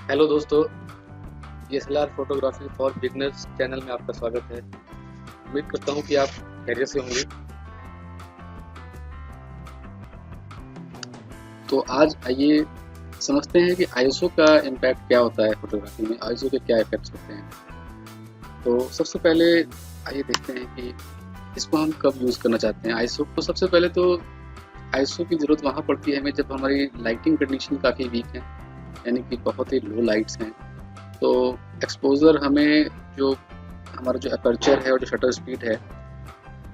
Hello दोस्तों, DSLR photography for beginners channel में आपका स्वागत है। उम्मीद करता हूँ कि आप खैरियत से होंगे। तो आज आइए समझते हैं कि आईएसओ का इम्पैक्ट क्या होता है फोटोग्राफी में, आईएसओ के क्या इफेक्ट्स होते हैं। तो सबसे पहले आइए देखते हैं कि इसको हम कब यूज़ करना चाहते हैं। आईएसओ को सबसे पहले तो आईएसओ की ज़रूरत वहाँ पड़ती है हमें जब हमारी लाइटिंग कंडीशन काफ़ी वीक है, यानी कि बहुत ही लो लाइट्स हैं। तो एक्सपोज़र हमें जो हमारा जो अपर्चर है और जो शटर स्पीड है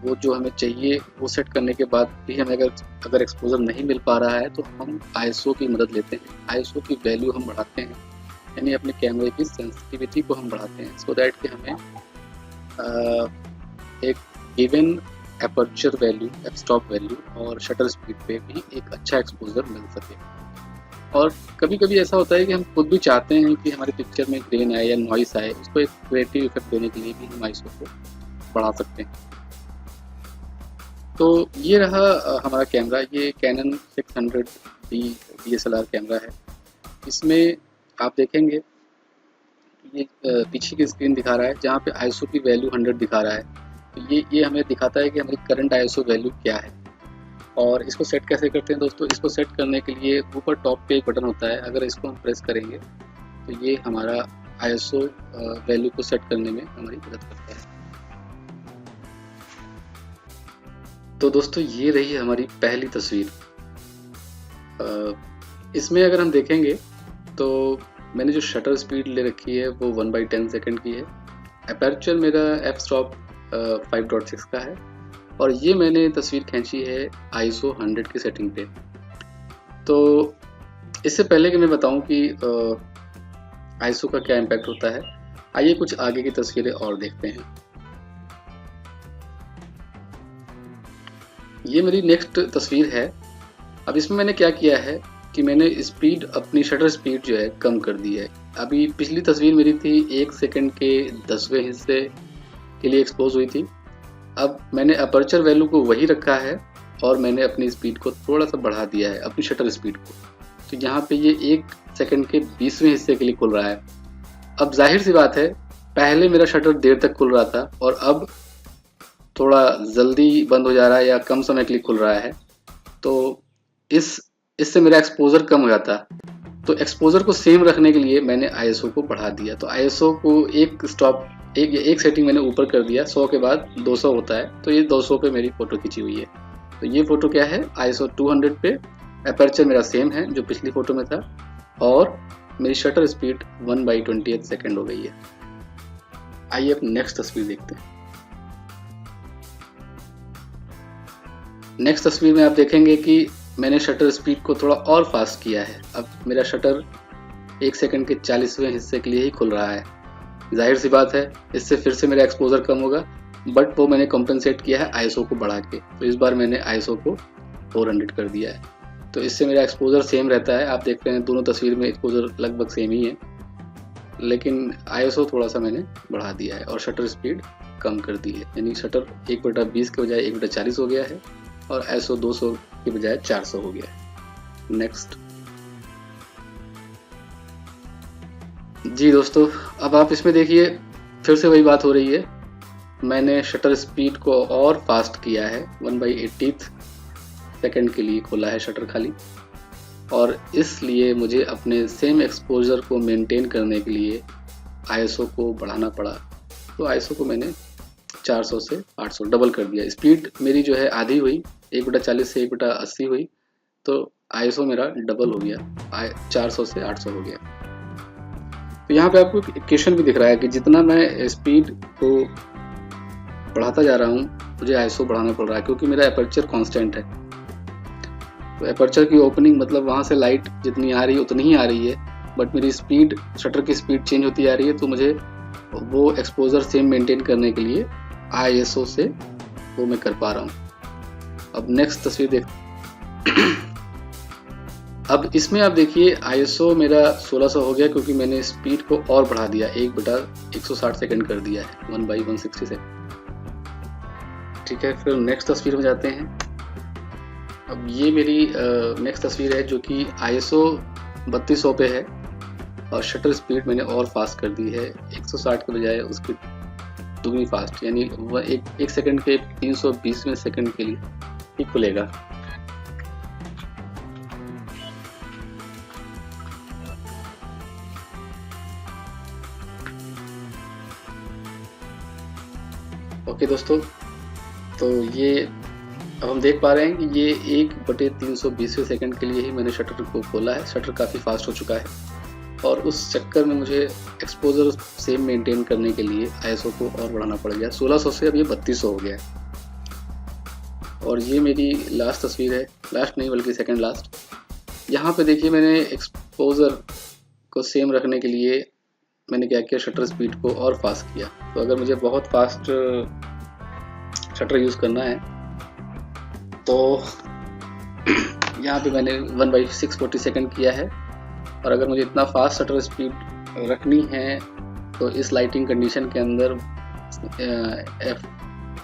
वो जो हमें चाहिए वो सेट करने के बाद भी हमें अगर एक्सपोज़र नहीं मिल पा रहा है तो हम आईएसओ की मदद लेते हैं। आईएसओ की वैल्यू हम बढ़ाते हैं, यानी अपने कैमरे की सेंसिटिविटी को हम बढ़ाते हैं सो दैट कि हमें एक given aperture value, F stop value और शटर स्पीड पे भी एक अच्छा एक्सपोज़र मिल सके। और कभी-कभी ऐसा होता है कि हम खुद भी चाहते हैं कि हमारी पिक्चर में ग्रेन आए या नॉइस आए, उसको एक क्रिएटिव इफेक्ट देने के लिए भी हम आईएसओ को बढ़ा सकते हैं। तो ये रहा हमारा कैमरा, ये कैनन 600D DSLR कैमरा है। इसमें आप देखेंगे ये पीछे की स्क्रीन दिखा रहा है जहाँ पे आईएसओ की वैल्यू 100 दिखा रहा है। तो ये हमें दिखाता है कि हमारी करंट आईएसओ वैल्यू क्या है। और इसको सेट कैसे करते हैं दोस्तों, इसको सेट करने के लिए ऊपर टॉप पे एक बटन होता है, अगर इसको हम प्रेस करेंगे तो ये हमारा आईएसओ वैल्यू को सेट करने में हमारी मदद करता है। तो दोस्तों ये रही हमारी पहली तस्वीर। इसमें अगर हम देखेंगे तो मैंने जो शटर स्पीड ले रखी है वो 1/10 सेकेंड की है। अपर्चर मेरा एफ स्टॉप 5.6 का है और ये मैंने तस्वीर खींची है आईएसओ 100 की सेटिंग पे। तो इससे पहले कि मैं बताऊं कि आईएसओ का क्या इम्पैक्ट होता है, आइए कुछ आगे की तस्वीरें और देखते हैं। ये मेरी नेक्स्ट तस्वीर है। अब इसमें मैंने क्या किया है कि मैंने स्पीड, अपनी शटर स्पीड जो है कम कर दी है। अभी पिछली तस्वीर मेरी थी 1 सेकंड के 10वें हिस्से के लिए एक्सपोज हुई थी। अब मैंने अपर्चर वैल्यू को वही रखा है और मैंने अपनी स्पीड को थोड़ा सा बढ़ा दिया है, अपनी शटर स्पीड को। तो यहाँ पे ये 1 सेकंड के 20वें हिस्से के लिए खुल रहा है। अब जाहिर सी बात है, पहले मेरा शटर देर तक खुल रहा था और अब थोड़ा जल्दी बंद हो जा रहा है या कम समय के लिए खुल रहा है। तो इससे मेरा एक्सपोजर कम हो जाता। तो एक्सपोजर को सेम रखने के लिए मैंने आईएसओ को बढ़ा दिया। तो आईएसओ को एक सेटिंग मैंने ऊपर कर दिया, 100 के बाद 200 होता है, तो ये 200 पे मेरी फोटो खींची हुई है। तो ये फोटो क्या है, आईएसओ 200 पे। अपर्चर मेरा सेम है जो पिछली फोटो में था और मेरी शटर स्पीड 1/28 सेकेंड हो गई है। आइए अब नेक्स्ट तस्वीर देखते हैं। नेक्स्ट तस्वीर में आप देखेंगे कि मैंने शटर स्पीड को थोड़ा और फास्ट किया है। अब मेरा शटर 1 सेकंड के 40वें हिस्से के लिए ही खुल रहा है। जाहिर सी बात है, इससे फिर से मेरा एक्सपोजर कम होगा, बट वो मैंने कॉम्पेंसेट किया है आईएसओ को बढ़ा के। तो इस बार मैंने आईएसओ को 400 कर दिया है। तो इससे मेरा एक्सपोजर सेम रहता है। आप देख रहे हैं दोनों तस्वीर में एक्सपोजर लगभग सेम ही है, लेकिन आईएसओ थोड़ा सा मैंने बढ़ा दिया है और शटर स्पीड कम कर दी है, यानी शटर 1/20 के बजाय 1/40 हो गया है और आईएसओ 200 के बजाय 400 हो गया है। नेक्स्ट। जी दोस्तों, अब आप इसमें देखिए फिर से वही बात हो रही है। मैंने शटर स्पीड को और फास्ट किया है, 1/80 सेकेंड के लिए खोला है शटर खाली, और इसलिए मुझे अपने सेम एक्सपोजर को मेंटेन करने के लिए आईएसओ को बढ़ाना पड़ा। तो आईएसओ को मैंने 400 से 800 डबल कर दिया। स्पीड मेरी जो है आधी हुई, 1/40 से 1/80 हुई, तो आईएसओ मेरा डबल हो गया, 400 से 800 हो गया। तो यहाँ पे आपको इक्वेशन भी दिख रहा है कि जितना मैं स्पीड को बढ़ाता जा रहा हूँ मुझे आईएसओ बढ़ाना पड़ रहा है, क्योंकि मेरा अपर्चर कांस्टेंट है। तो अपर्चर की ओपनिंग मतलब वहाँ से लाइट जितनी आ रही है उतनी ही आ रही है, बट मेरी स्पीड, शटर की स्पीड चेंज होती आ रही है। तो मुझे वो एक्सपोजर सेम मेंटेन करने के लिए आईएसओ से वो मैं कर पा रहा हूँ। अब नेक्स्ट तस्वीर देख। अब इसमें आप देखिए आईएसओ मेरा 1600 हो गया, क्योंकि मैंने स्पीड को और बढ़ा दिया, 1/160 सेकेंड कर दिया है, 1/160 सेकेंड। ठीक है, फिर नेक्स्ट तस्वीर में जाते हैं। अब ये मेरी नेक्स्ट तस्वीर है जो कि आईएसओ 3200 पे है और शटर स्पीड मैंने और फास्ट कर दी है, 160 के बजाय उसकी दुगनी फास्ट, यानी एक सेकंड के 320वें सेकंड के लिए ही खुलेगा। ओके दोस्तों, तो ये अब हम देख पा रहे हैं कि ये 1/320वें सेकंड के लिए ही मैंने शटर को खोला है। शटर काफ़ी फास्ट हो चुका है और उस चक्कर में मुझे एक्सपोजर सेम मेंटेन करने के लिए आईएसओ को और बढ़ाना पड़ गया। 1600 से अब ये 3200 हो गया है। और ये मेरी लास्ट तस्वीर है, लास्ट नहीं बल्कि सेकंड लास्ट। यहाँ पे देखिए मैंने एक्सपोजर को सेम रखने के लिए मैंने क्या किया, शटर स्पीड को और फास्ट किया। तो अगर मुझे बहुत फास्ट शटर यूज़ करना है तो यहाँ पे मैंने 1/640 सेकंड किया है। और अगर मुझे इतना फास्ट शटर स्पीड रखनी है तो इस लाइटिंग कंडीशन के अंदर एफ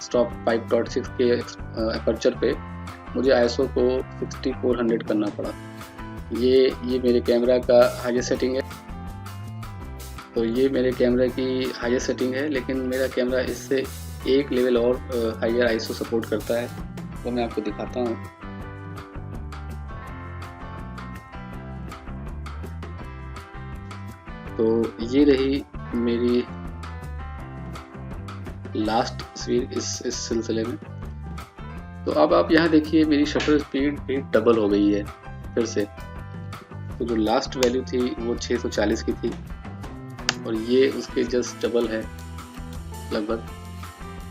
स्टॉप 5.6 के अपर्चर पे मुझे आईएसओ को 6400 करना पड़ा। ये मेरे कैमरा का हाईएस्ट सेटिंग है। तो ये मेरे कैमरा की हाईएस्ट सेटिंग है, लेकिन मेरा कैमरा इससे एक लेवल और हाईयर आईएसओ सपोर्ट करता है। तो मैं आपको दिखाता हूँ। तो ये रही मेरी लास्ट तस्वीर इस सिलसिले में। तो अब आप यहाँ देखिए मेरी शटर स्पीड भी डबल हो गई है फिर से। तो जो लास्ट वैल्यू थी वो 640 की थी और ये उसके जस्ट डबल है, लगभग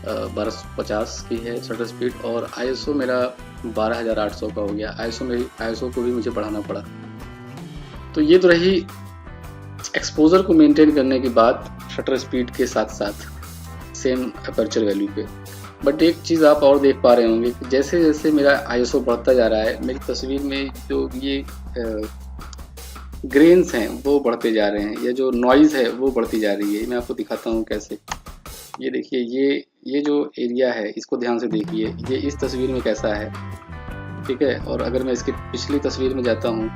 1250 की है शटर स्पीड। और आईएसओ मेरा 12800 का हो गया। आईएसओ को भी मुझे बढ़ाना पड़ा। तो ये तो रही एक्सपोजर को मेंटेन करने के बाद शटर स्पीड के साथ साथ सेम अपर्चर वैल्यू पे। बट एक चीज़ आप और देख पा रहे होंगे कि जैसे जैसे मेरा आईएसओ बढ़ता जा रहा है, मेरी तस्वीर में जो ये ग्रेन्स हैं वो बढ़ते जा रहे हैं, या जो नॉइज़ है वो बढ़ती जा रही है। मैं आपको दिखाता हूँ कैसे। ये देखिए, ये जो एरिया है इसको ध्यान से देखिए, ये इस तस्वीर में कैसा है, ठीक है। और अगर मैं इसकी पिछली तस्वीर में जाता हूँ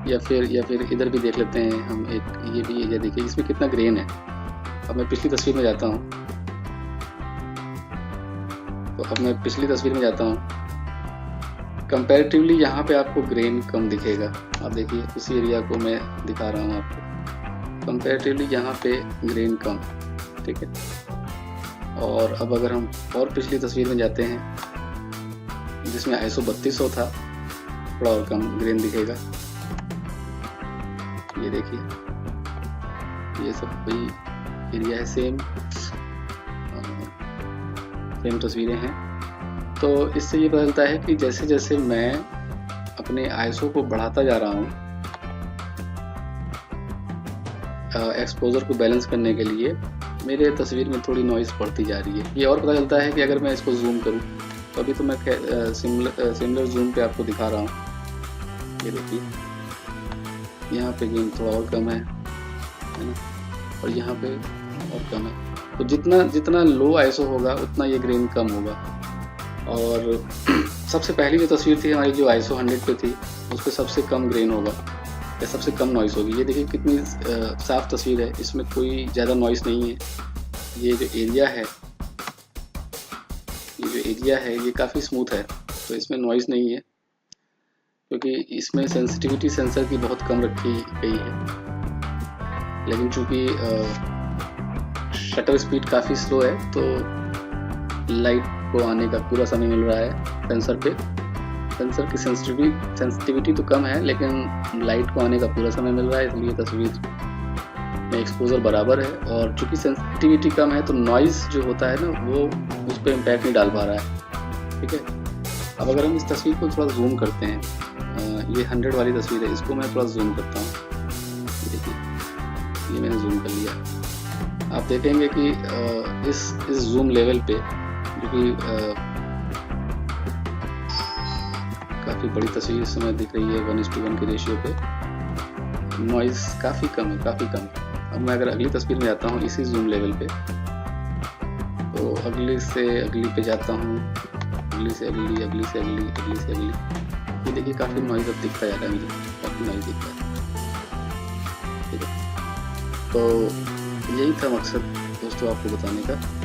या फिर इधर भी देख लेते हैं हम, एक ये भी एरिया देखिए इसमें कितना ग्रेन है। अब मैं पिछली तस्वीर में जाता हूँ, कंपैरेटिवली यहाँ पे आपको ग्रेन कम दिखेगा। आप देखिए उसी एरिया को मैं दिखा रहा हूँ आपको, कंपैरेटिवली यहाँ पे ग्रेन कम, ठीक है। और अब अगर हम और पिछली तस्वीर में जाते हैं जिसमें आईएसओ 3200 था, थोड़ा और कम ग्रेन दिखेगा। ये देखिए, ये सब कोई एरिया है, सेम तस्वीरें हैं। तो इससे ये पता चलता है कि जैसे जैसे मैं अपने आईएसओ को बढ़ाता जा रहा हूँ एक्सपोजर को बैलेंस करने के लिए, मेरे तस्वीर में थोड़ी नॉइज़ बढ़ती जा रही है। ये और पता चलता है कि अगर मैं इसको जूम करूँ, तो अभी तो मैं सिमिलर जूम पे आपको दिखा रहा हूँ। ये देखिए यहाँ पे गेन थोड़ा और कम है ना, और यहाँ पे और कम है। तो जितना लो आईएसओ होगा उतना ये ग्रेन कम होगा। और सबसे पहली जो तस्वीर थी हमारी, जो आईएसओ 100 पे थी, उस पर सबसे कम ग्रेन होगा या सबसे कम नॉइज़ होगी। ये देखिए कितनी साफ तस्वीर है, इसमें कोई ज़्यादा नॉइज़ नहीं है। ये जो एरिया है ये काफ़ी स्मूथ है, तो इसमें नॉइज़ नहीं है, क्योंकि इसमें सेंसिटिविटी सेंसर की बहुत कम रखी गई है। लेकिन चूँकि शटर स्पीड काफ़ी स्लो है, तो लाइट को आने का पूरा समय मिल रहा है सेंसर पे। सेंसर की सेंसिटिविटी तो कम है, लेकिन लाइट को आने का पूरा समय मिल रहा है, इसलिए तस्वीर में एक्सपोजर बराबर है। और चूँकि सेंसिटिविटी कम है तो नॉइज़ जो होता है ना, वो उस पर इम्पैक्ट नहीं डाल पा रहा है, ठीक है। अब अगर हम इस तस्वीर को थोड़ा जूम करते हैं, ये 100 वाली तस्वीर है, इसको मैं थोड़ा जूम करता हूँ। देखिए, ये मैंने जूम कर लिया। आप देखेंगे कि इस जूम लेवल पे, जो कि काफ़ी बड़ी तस्वीर इस समय दिख रही है 1:1 के रेशियो पे, नॉइज़ काफ़ी कम है। अब मैं अगर अगली तस्वीर में जाता हूँ इसी जूम लेवल पे, तो अगली से अगली पे जाता हूँ, अगली से अगली। ये देखिए काफ़ी नॉइज़ अब दिखता जा रहा है मुझे, काफ़ी नॉइज़ दिखता है, ठीक है। तो यही था मकसद दोस्तों आपको बताने का।